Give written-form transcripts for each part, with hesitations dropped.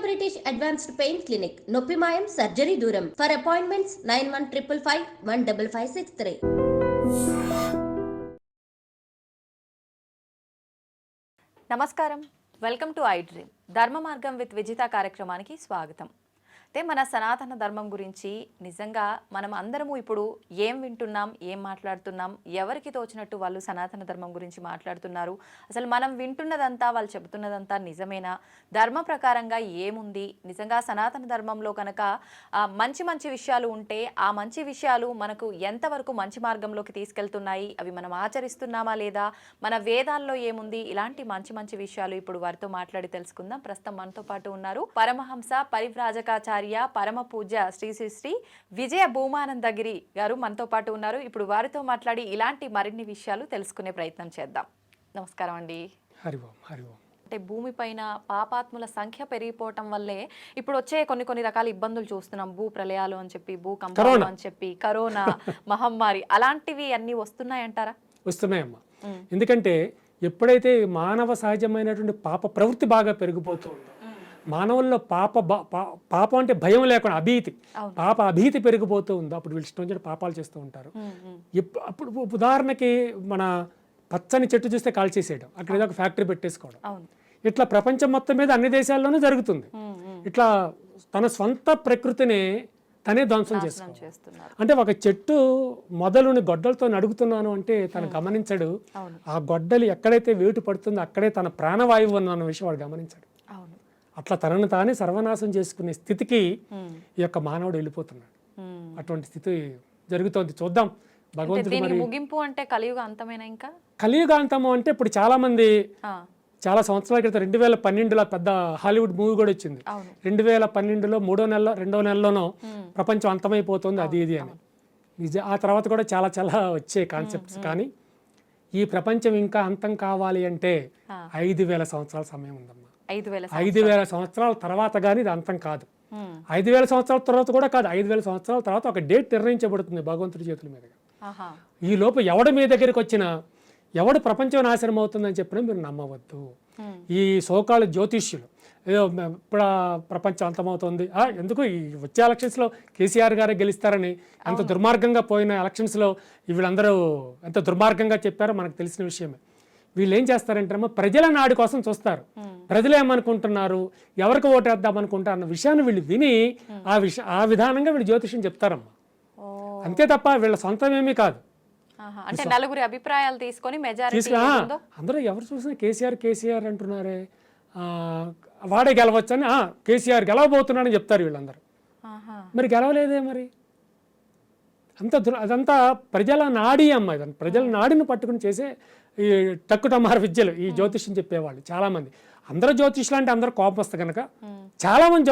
British advanced pain clinic, నొప్పి మాయం, surgery దూరం. For appointments 9155515563. నమస్కారం, వెల్కమ్ టు ఐ డ్రీమ్. ధర్మ మార్గం విత్ విజిత కార్యక్రమానికి స్వాగతం. అయితే మన సనాతన ధర్మం గురించి నిజంగా మనం అందరము ఇప్పుడు ఏం వింటున్నాం, ఏం మాట్లాడుతున్నాం, ఎవరికి తోచినట్టు వాళ్ళు సనాతన ధర్మం గురించి మాట్లాడుతున్నారు. అసలు మనం వింటున్నదంతా, వాళ్ళు చెబుతున్నదంతా నిజమేనా? ధర్మ ప్రకారంగా ఏముంది? నిజంగా సనాతన ధర్మంలో కనుక మంచి మంచి విషయాలు ఉంటే ఆ మంచి విషయాలు మనకు ఎంతవరకు మంచి మార్గంలోకి తీసుకెళ్తున్నాయి, అవి మనం ఆచరిస్తున్నామా లేదా, మన వేదాల్లో ఏముంది, ఇలాంటి మంచి మంచి విషయాలు ఇప్పుడు వారితో మాట్లాడి తెలుసుకుందాం. ప్రస్తుతం మనతో పాటు ఉన్నారు పరమహంస పరివ్రాజకాచార్య పరమ పూజ్య శ్రీ శ్రీ శ్రీ విజయ భూమానందగిరి గారు మనతో పాటు ఉన్నారు. ఇప్పుడు వారితో మాట్లాడి ఇలాంటి మరిన్ని విషయాలు తెలుసుకునే ప్రయత్నం చేద్దాం. నమస్కారం అండి. హరి ఓం, హరి ఓం. అంటే భూమిపైన పాపాత్ముల సంఖ్య పెరిగిపోవటం వల్లే ఇప్పుడు వచ్చే కొన్ని రకాల ఇబ్బందులు చూస్తున్నాం. భూ ప్రళయాలు అని చెప్పి, భూకంపాలు అని చెప్పి, కరోనా మహమ్మారి, అలాంటివి అన్ని వస్తున్నాయంటారా? వస్తున్నాయమ్మా. ఎందుకంటే ఎప్పుడైతే మానవ సహజమైనటువంటి పాప ప్రవృత్తి బాగా పెరిగిపోతుందో, మానవుల్లో పాపం అంటే భయం లేకుండా అభీతి, పాప అభీతి పెరిగిపోతూ ఉందో అప్పుడు వీళ్ళు ఇష్టం వచ్చిన పాపాలు చేస్తూ ఉంటారు. అప్పుడు ఉదాహరణకి మన పచ్చని చెట్టు చూస్తే కాల్చేసేయడం, అక్కడ ఏదో ఒక ఫ్యాక్టరీ పెట్టేసుకోవడం, ఇట్లా ప్రపంచం మొత్తం మీద అన్ని దేశాల్లోనూ జరుగుతుంది. ఇట్లా తన స్వంత ప్రకృతిని తనే ధ్వంసం చేస్తున్నారు. అంటే ఒక చెట్టు మొదలుని గొడ్డలతో నడుగుతున్నాను అంటే తను గమనించడు, ఆ గొడ్డలి ఎక్కడైతే వేటు పడుతుందో అక్కడే తన ప్రాణవాయువు అన్న విషయం వాడు గమనించాడు. అట్లా తనను తానే సర్వనాశం చేసుకునే స్థితికి ఈ యొక్క మానవుడు వెళ్ళిపోతున్నాడు. అటువంటి స్థితి జరుగుతోంది. చూద్దాం భగవంతుడు. ముగింపు అంటే కలియుగ అంతమేనా? ఇంకా కలియుగ అంతము అంటే ఇప్పుడు చాలా మంది చాలా సంవత్సరాల క్రితం 2012లో పెద్ద హాలీవుడ్ మూవీ కూడా వచ్చింది. 2012లో 2వ నెలలోనో ప్రపంచం అంతమైపోతుంది అది ఇది అని. ఆ తర్వాత కూడా చాలా చాలా వచ్చే కాన్సెప్ట్స్. కానీ ఈ ప్రపంచం ఇంకా అంతం కావాలి అంటే 5000 సంవత్సరాల సమయం ఉందమ్మా. 5000 సంవత్సరాల తర్వాత కానీ ఇది అంతం కాదు. 5000 సంవత్సరాల తర్వాత కూడా కాదు, 5000 సంవత్సరాల తర్వాత ఒక డేట్ నిర్ణయించబడుతుంది భగవంతుడి చేతుల మీదుగా. ఈ లోపు ఎవడు మీ దగ్గరికి వచ్చినా, ఎవడు ప్రపంచం నాశనం అవుతుందని చెప్పినా మీరు నమ్మవద్దు. ఈ సోకాళ్ళ జ్యోతిష్యులు ఏదో ఇప్పుడు ప్రపంచం అంతమవుతుంది, ఎందుకు ఈ వచ్చే ఎలక్షన్స్లో కేసీఆర్ గారే గెలుస్తారని ఎంత దుర్మార్గంగా పోయిన ఎలక్షన్స్లో వీళ్ళందరూ ఎంత దుర్మార్గంగా చెప్పారో మనకు తెలిసిన విషయమే. వీళ్ళు ఏం చేస్తారంటే ప్రజల నాడు కోసం చూస్తారు. ప్రజలు ఏమనుకుంటున్నారు, ఎవరికి ఓటేద్దాం అనుకుంటారు అన్న విషయాన్ని వీళ్ళు విని ఆ విధానంగా వీళ్ళు జ్యోతిష్యం చెప్తారమ్మా. అంతే తప్ప వీళ్ళ సొంతమేమీ కాదు. అంటే నలుగురి అభిప్రాయాలు తీసుకొని అందరూ ఎవరు చూసినా కేసీఆర్ అంటున్నారే, వాడే గెలవచ్చని, కేసీఆర్ గెలవబోతున్నాడని చెప్తారు వీళ్ళందరూ. మరి గెలవలేదే మరి. అదంతా ప్రజల నాడి అమ్మ. ఇదంతా ప్రజల నాడిని పట్టుకుని చేసే ఈ టక్కుటమార విద్యలు ఈ జ్యోతిష్యం చెప్పేవాళ్ళు చాలామంది. అందరూ జ్యోతిష్యులు అంటే అందరూ కోపం వస్తే కనుక చాలా మంది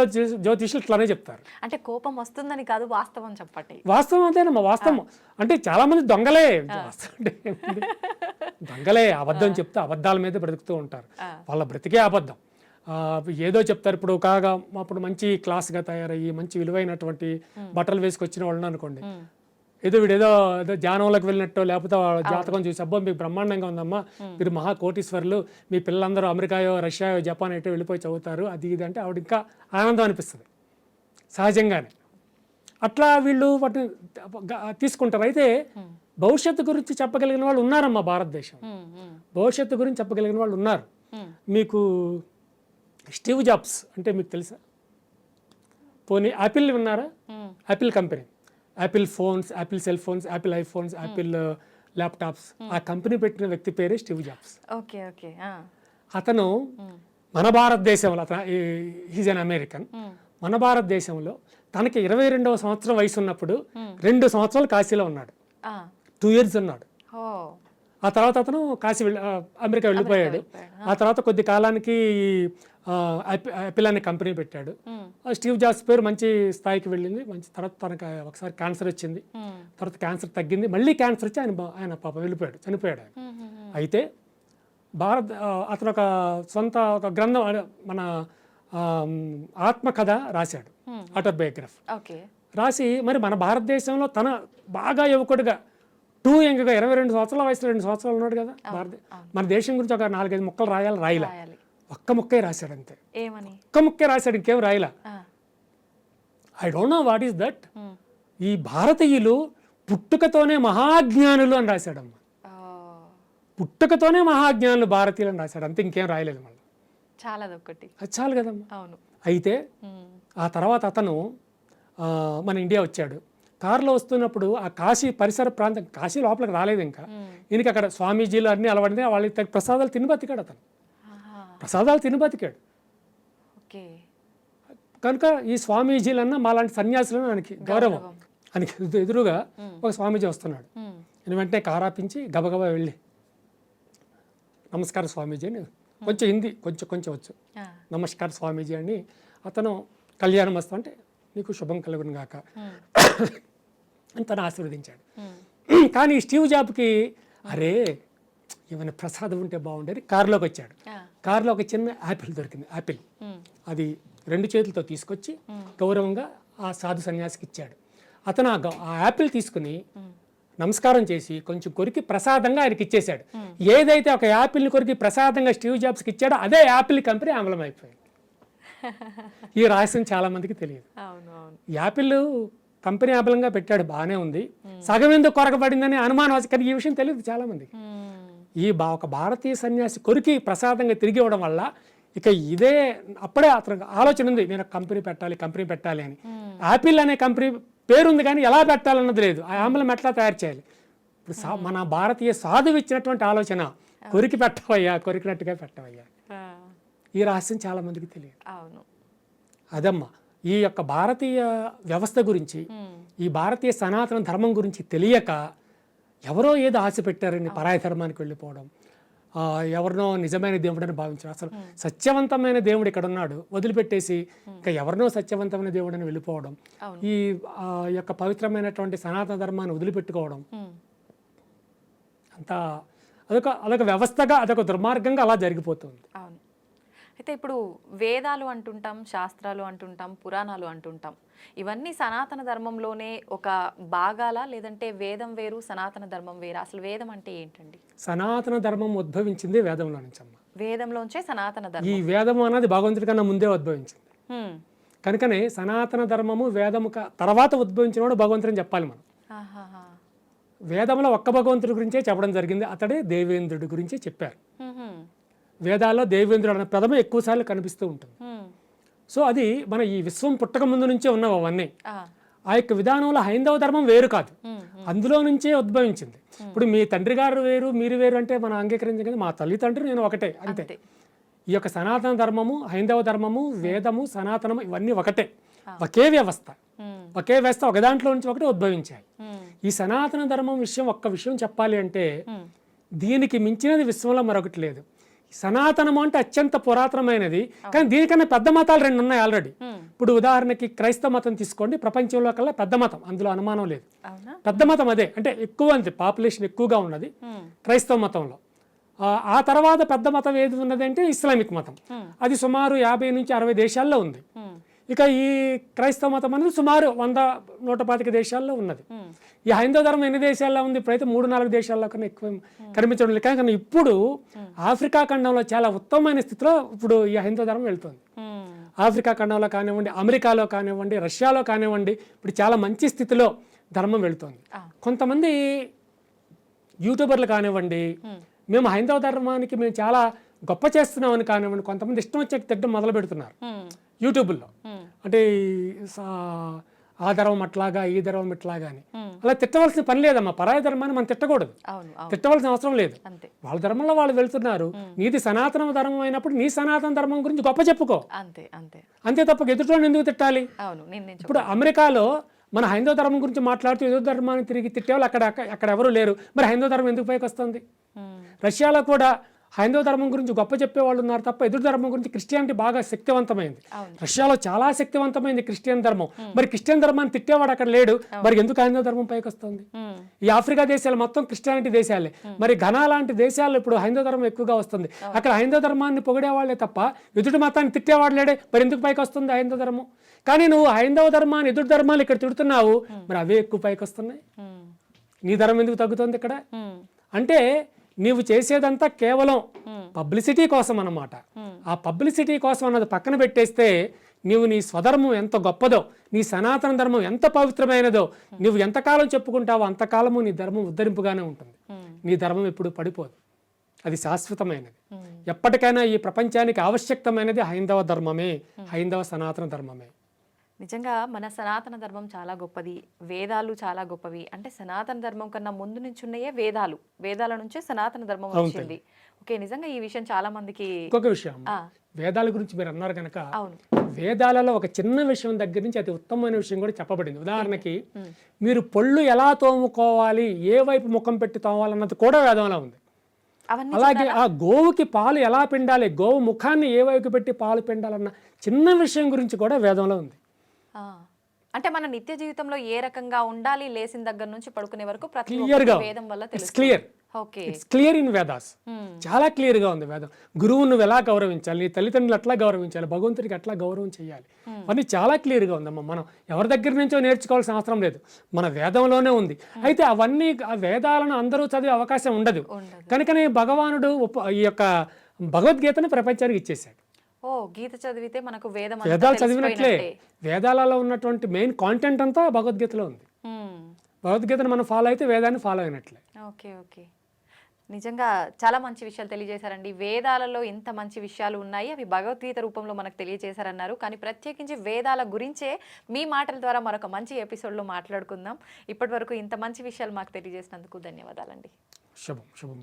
జ్యోతిష్యులు ఇట్లానే చెప్తారు. అంటే కోపం వస్తుందని కాదు, వాస్తవం చెప్పండి. వాస్తవం అదేనమ్మా. వాస్తవం అంటే చాలా మంది దొంగలే. దొంగలే, అబద్ధం చెప్తే అబద్ధాల మీద బ్రతుకుతూ ఉంటారు. వాళ్ళ బ్రతికే అబద్ధం. ఏదో చెప్తారు. ఇప్పుడు అప్పుడు మంచి క్లాస్గా తయారయ్యి మంచి విలువైనటువంటి బట్టలు వేసుకొచ్చిన వాళ్ళని అనుకోండి, ఏదో వీడేదో ధ్యానంలోకి వెళ్ళినట్టు, లేకపోతే జాతకం చూసి అబ్బో మీకు బ్రహ్మాండంగా ఉందమ్మా, మీరు మహా కోటీశ్వరులు, మీ పిల్లలందరూ అమెరికాయో రష్యాయో జపాన్ ఎటో వెళ్ళిపోయి చదువుతారు అది ఇది అంటే ఆవిడ ఇంకా ఆనందం అనిపిస్తుంది సహజంగానే. అట్లా వీళ్ళు వాటిని తీసుకుంటారు. అయితే భవిష్యత్తు గురించి చెప్పగలిగిన వాళ్ళు ఉన్నారమ్మా భారతదేశం. భవిష్యత్తు గురించి చెప్పగలిగిన వాళ్ళు ఉన్నారు. మీకు స్టీవ్ జాబ్స్ అంటే మీకు తెలుసా? పోనీ యాపిల్ విన్నారా? Apple company, Apple phones, Apple cell phones, Apple iPhones, Apple laptops, ఆ కంపెనీ పెట్టిన వ్యక్తి పేరే స్టీవ్ జాబ్స్. అతను మన భారతదేశంలో, హీజ్ అన్ అమెరికన్, మన భారతదేశంలో తనకి 22వ సంవత్సరం వయసు ఉన్నప్పుడు 2 సంవత్సరాలు కాశీలో ఉన్నాడు. 2 years ఉన్నాడు. ఆ తర్వాత అతను అమెరికా వెళ్ళిపోయాడు. ఆ తర్వాత కొద్ది కాలానికి యాపిల్ అనే కంపెనీ పెట్టాడు. స్టీవ్ జాబ్స్ పేరు మంచి స్థాయికి వెళ్ళింది. మంచి తర్వాత తనకు ఒకసారి క్యాన్సర్ వచ్చింది. తర్వాత క్యాన్సర్ తగ్గింది, మళ్ళీ క్యాన్సర్ వచ్చి ఆయన పాప వెళ్ళిపోయాడు, చనిపోయాడు ఆయన. అయితే అతను ఒక గ్రంథం, మన ఆత్మకథ రాశాడు, ఆటోబయోగ్రఫీ రాసి, మరి మన భారతదేశంలో తన బాగా యువకుడిగా టూ యంగ్గా 22 సంవత్సరాల వయసులో 2 సంవత్సరాలు ఉన్నాడు కదా. మన దేశం గురించి ఒక 4-5 ముక్కలు రాయాలి, రాయలే. ఒక్క ముక్కే రాశాడు అంతే, ఏమని? ఒక్క ముక్కే రాశాడు, ఇంకేం రాయలా. ఆ. I don't know what is that. ఈ భారతీయులు పుట్టుకతోనే మహాజ్ఞానులు అని రాశాడమ్మా. పుట్టుకతోనే మహాజ్ఞానులు భారతీయులు అని రాశాడు అంతే, ఇంకేం రాయలేదు మళ్ళీ. చాలా ఒకటి అది చాలు కదమ్మా. అవును. అయితే ఆ తర్వాత అతను మన ఇండియా వచ్చాడు. కారులో వస్తున్నప్పుడు ఆ కాశీ పరిసర ప్రాంతం, కాశీ లోపలికి రాలేదు ఇంకా, ఈయనకి అక్కడ స్వామీజీలు అన్నీ అలవాడితే వాళ్ళకి ప్రసాదాలు తిని బతికాడు అతను, ప్రసాదాలు తిని బతికాడు. ఓకే. కనుక ఈ స్వామీజీలన్నా మాలాంటి సన్యాసులను ఆయనకి గౌరవం. ఆయనకి ఎదురుగా ఒక స్వామీజీ వస్తున్నాడు. నేను వెంటనే కారాపించి గబగబా వెళ్ళి నమస్కారం స్వామీజీ అని, కొంచెం హిందీ కొంచెం వచ్చు, నమస్కారం స్వామీజీ అని, అతను కళ్యాణం వస్తా అంటే నీకు శుభం కలుగును గాక అని తను ఆశీర్వదించాడు. కానీ స్టీవ్ జాబ్కి అరే ఏమైనా ప్రసాదం ఉంటే బాగుండేది, కారులోకి వచ్చాడు. కారులో ఒక చిన్న యాపిల్ దొరికింది, యాపిల్. అది 2 చేతులతో తీసుకొచ్చి గౌరవంగా ఆ సాధు సన్యాసికి ఇచ్చాడు. అతను ఆ యాపిల్ తీసుకుని నమస్కారం చేసి కొంచెం కొరికి ప్రసాదంగా ఆయనకి ఇచ్చేశాడు. ఏదైతే ఒక యాపిల్ని కొరికి ప్రసాదంగా స్టీవ్ జాబ్స్కి ఇచ్చాడో అదే యాపిల్ కంపెనీ ఆమలం అయిపోయింది. ఈ రహస్యం చాలా మందికి తెలియదు. యాపిల్ కంపెనీ ఆమలంగా పెట్టాడు, బాగానే ఉంది, సగం ఎందుకు కొరకబడిందని అనుమానం, కానీ ఈ విషయం తెలియదు చాలా మందికి. ఒక భారతీయ సన్యాసి కొరికి ప్రసాదంగా తిరిగి ఇవ్వడం వల్ల ఇక ఇదే అప్పుడే అతను ఆలోచన ఉంది, నేను కంపెనీ పెట్టాలి అని. యాపిల్ అనే కంపెనీ పేరుంది కానీ ఎలా పెట్టాలన్నది లేదు, ఆ ఆమలం ఎట్లా తయారు చేయాలి. ఇప్పుడు మన భారతీయ సాధువు ఇచ్చినటువంటి ఆలోచన, కొరికి పెట్టవయ్యా, కొరికినట్టుగా పెట్టవయ్యా. ఈ రహస్యం చాలా మందికి తెలియదు. అదమ్మా ఈ యొక్క భారతీయ వ్యవస్థ గురించి, ఈ భారతీయ సనాతన ధర్మం గురించి తెలియక ఎవరో ఏదో ఆశ పెట్టారని పరాయ ధర్మానికి వెళ్ళిపోవడం, ఎవరినో నిజమైన దేవుడని భావించడం. అసలు సత్యవంతమైన దేవుడు ఇక్కడ ఉన్నాడు వదిలిపెట్టేసి ఇంకా ఎవరినో సత్యవంతమైన దేవుడని వెళ్ళిపోవడం, ఈ యొక్క పవిత్రమైనటువంటి సనాతన ధర్మాన్ని వదిలిపెట్టుకోవడం, అంతా అదొక వ్యవస్థగా, అదొక దుర్మార్గంగా అలా జరిగిపోతుంది. అయితే ఇప్పుడు వేదాలు అంటుంటాం, శాస్త్రాలు అంటుంటాం, పురాణాలు అంటుంటాం, ఇవన్నీ సనాతన ధర్మంలోనే ఒక భాగాల, లేదంటే వేదం వేరు సనాతన ధర్మం వేరు? అసలు వేదం అంటే ఏంటండి? సనాతన ధర్మం ఉద్భవించింది వేదంలో నుంచి అమ్మ. వేదంలోంచే సనాతన ధర్మం. ఈ వేదం అన్నది భగవంతుడి కన్నా ముందే ఉద్భవించింది. కనుకనే సనాతన ధర్మము వేదము తర్వాత ఉద్భవించినవాడు భగవంతుడిని చెప్పాలి మనం. వేదంలో ఒక్క భగవంతుడి గురించే చెప్పడం జరిగింది, అతడే దేవేంద్రుడి గురించి చెప్పారు. వేదాల్లో దేవేంద్రుడు అనే పదమే ఎక్కువసార్లు కనిపిస్తూ ఉంటుంది. సో అది మన ఈ విశ్వం పుట్టక ముందు నుంచే ఉన్నవి అవన్నీ. ఆ యొక్క విధానంలో హైందవ ధర్మం వేరు కాదు, అందులో నుంచే ఉద్భవించింది. ఇప్పుడు మీ తండ్రి గారు వేరు మీరు వేరు అంటే మనం అంగీకరించగలిగి, మా తల్లి తండ్రి నేను ఒకటే అంతే. ఈ యొక్క సనాతన ధర్మము, హైందవ ధర్మము, వేదము, సనాతనము ఇవన్నీ ఒకటే, ఒకే వ్యవస్థ, ఒకే వ్యవస్థ, ఒక దాంట్లో నుంచి ఒకటి ఉద్భవించాయి. ఈ సనాతన ధర్మం ఒక్క విషయం చెప్పాలి అంటే, దీనికి మించినది విశ్వంలో మరొకటి లేదు. సనాతనము అంటే అత్యంత పురాతనమైనది, కానీ దీనికన్నా పెద్ద మతాలు 2 ఉన్నాయి ఆల్రెడీ. ఇప్పుడు ఉదాహరణకి క్రైస్తవ మతం తీసుకోండి, ప్రపంచంలో కల్లా పెద్ద మతం, అందులో అనుమానం లేదు. పెద్ద మతం అదే, అంటే ఎక్కువ అంతే, పాపులేషన్ ఎక్కువగా ఉన్నది క్రైస్తవ మతంలో. ఆ తర్వాత పెద్ద మతం ఏది ఉన్నది అంటే ఇస్లామిక్ మతం, అది సుమారు 50 నుంచి 60 దేశాల్లో ఉంది. ఇక ఈ క్రైస్తవ మతం అనేది సుమారు 100-125 దేశాల్లో ఉన్నది. ఈ హైందవ ధర్మం ఎన్ని దేశాల్లో ఉంది? ఇప్పుడైతే 3-4 దేశాల్లో కన్నా ఎక్కువ కనిపించడం లేదు. కానీ ఇప్పుడు ఆఫ్రికా ఖండంలో చాలా ఉత్తమమైన స్థితిలో ఇప్పుడు ఈ హైందవ ధర్మం వెళ్తుంది. ఆఫ్రికా ఖండంలో కానివ్వండి, అమెరికాలో కానివ్వండి, రష్యాలో కానివ్వండి, ఇప్పుడు చాలా మంచి స్థితిలో ధర్మం వెళుతుంది. కొంతమంది యూట్యూబర్లు కానివ్వండి, మేము హైందవ ధర్మానికి మేము చాలా గొప్ప చేస్తున్నామని కానివ్వండి, కొంతమంది ఇష్టం వచ్చే తిట్టడం మొదలు పెడుతున్నారు యూట్యూబ్లో. అంటే ఆ ధర్మం అట్లాగా, ఈ ధర్మం ఇట్లాగా అని. అలా తిట్టవలసిన పని లేదమ్మా, పరాయ ధర్మాన్ని మనం తిట్టకూడదు, తిట్టవలసిన అవసరం లేదు. వాళ్ళ ధర్మంలో వాళ్ళు వెళ్తున్నారు, నీది సనాతన ధర్మం అయినప్పుడు నీ సనాతన ధర్మం గురించి గొప్ప చెప్పుకో, అంతే తప్ప ఎదుటివాడిని ఎందుకు తిట్టాలి? ఇప్పుడు అమెరికాలో మన హైందవ ధర్మం గురించి మాట్లాడుతూ ఎదురు ధర్మాన్ని తిరిగి తిట్టేవాళ్ళు అక్కడ ఎవరు లేరు, మరి హైందవ ధర్మం ఎందుకు పైకి వస్తుంది? రష్యాలో కూడా హైందవ ధర్మం గురించి గొప్ప చెప్పేవాళ్ళు ఉన్నారు తప్ప ఎదురు ధర్మం గురించి క్రిస్టియానిటీ బాగా శక్తివంతమైంది. రష్యాలో చాలా శక్తివంతమైంది క్రిస్టియన్ ధర్మం, మరి క్రిస్టియన్ ధర్మాన్ని తిట్టేవాడు అక్కడ లేడు, మరి ఎందుకు హైందవ ధర్మం పైకి వస్తుంది? ఈ ఆఫ్రికా దేశాలు మొత్తం క్రిస్టియానిటీ దేశాలే, మరి ఘనా లాంటి దేశాల్లో ఇప్పుడు హైందవ ధర్మం ఎక్కువగా వస్తుంది. అక్కడ హైందవ ధర్మాన్ని పొగిడేవాళ్లే తప్ప ఎదుటి మతాన్ని తిట్టేవాడు లేడే, మరి ఎందుకు పైకి వస్తుంది హైందవ ధర్మం? కానీ నువ్వు హైందవ ధర్మాన్ని ఎదుటి ధర్మాలు ఇక్కడ తిడుతున్నావు, మరి అవే ఎక్కువ పైకి వస్తున్నాయి. నీ ధర్మం ఎందుకు తగ్గుతుంది ఇక్కడ? అంటే నీవు చేసేదంతా కేవలం పబ్లిసిటీ కోసం అన్నమాట. ఆ పబ్లిసిటీ కోసం అన్నది పక్కన పెట్టేస్తే నీవు నీ స్వధర్మం ఎంత గొప్పదో, నీ సనాతన ధర్మం ఎంత పవిత్రమైనదో నువ్వు ఎంతకాలం చెప్పుకుంటావో అంతకాలము నీ ధర్మం ఉద్ధరింపుగానే ఉంటుంది. నీ ధర్మం ఎప్పుడు పడిపోదు, అది శాశ్వతమైనది. ఎప్పటికైనా ఈ ప్రపంచానికి ఆవశ్యకమైనది హైందవ ధర్మమే, హైందవ సనాతన ధర్మమే. నిజంగా మన సనాతన ధర్మం చాలా గొప్పది, వేదాలు చాలా గొప్పవి. అంటే సనాతన ధర్మం కన్నా ముందు నుంచి ఉన్నాయే వేదాలు, వేదాల నుంచే సనాతన ధర్మం వచ్చింది. ఓకే, నిజంగా ఈ విషయం చాలా మందికి. ఇంకొక విషయం, వేదాల గురించి మీరు అన్నారు కనుక, అవును, వేదాలలో ఒక చిన్న విషయం దగ్గర నుంచి అతి ఉత్తమమైన విషయం కూడా చెప్పబడింది. ఉదాహరణకి మీరు పళ్ళు ఎలా తోముకోవాలి, ఏ వైపు ముఖం పెట్టి తోమాలన్నది కూడా వేదంలో ఉంది. అలాగే ఆ గోవుకి పాలు ఎలా పిండాలి, గోవు ముఖాన్ని ఏ వైపు పెట్టి పాలు పిండాలన్న చిన్న విషయం గురించి కూడా వేదంలో ఉంది. అంటే మన నిత్య జీవితంలో ఏ రకంగా ఉండాలి, లేచిన దగ్గర నుంచి పడుకునే వరకు ప్రతి క్లియర్గా వేదం వల్ల it's clear. Okay, it's clear in Vedas. చాలా క్లియర్ గా ఉంది వేదం. గురువు నువ్వు ఎలా గౌరవించాలి, నీ తల్లిదండ్రులు ఎట్లా గౌరవించాలి, భగవంతుడికి ఎట్లా గౌరవం చేయాలి, అవన్నీ చాలా క్లియర్ గా ఉందమ్మా. మనం ఎవరి దగ్గర నుంచో నేర్చుకోవాల్సిన అవసరం లేదు, మన వేదంలోనే ఉంది. అయితే అవన్నీ ఆ వేదాలను అందరూ చదివే అవకాశం ఉండదు. కనుకనే భగవానుడు ఈ యొక్క భగవద్గీతను ప్రపంచానికి ఇచ్చేసాడు. ఓ, గీత చదివితే మనకు వేదాలు చదివినట్లే. వేదాలలో ఉన్నటువంటి మెయిన్ కాంటెంట్ అంతా భగవద్గీతలో ఉంది. భగవద్గీతను మనం ఫాలో అయితే వేదాన్ని ఫాలో అయినట్లే. ఓకే ఓకే, నిజంగా చాలా మంచి విషయాలు తెలియజేశారండి. వేదాలలో ఇంత మంచి విషయాలు ఉన్నాయి, అవి భగవద్గీత రూపంలో మనకు తెలియజేశారన్నారు. కానీ ప్రత్యేకించి వేదాల గురించే మీ మాటల ద్వారా మరొక మంచి ఎపిసోడ్లో మాట్లాడుకుందాం. ఇప్పటి వరకు ఇంత మంచి విషయాలు మాకు తెలియజేసినందుకు ధన్యవాదాలండి. శుభం శుభం.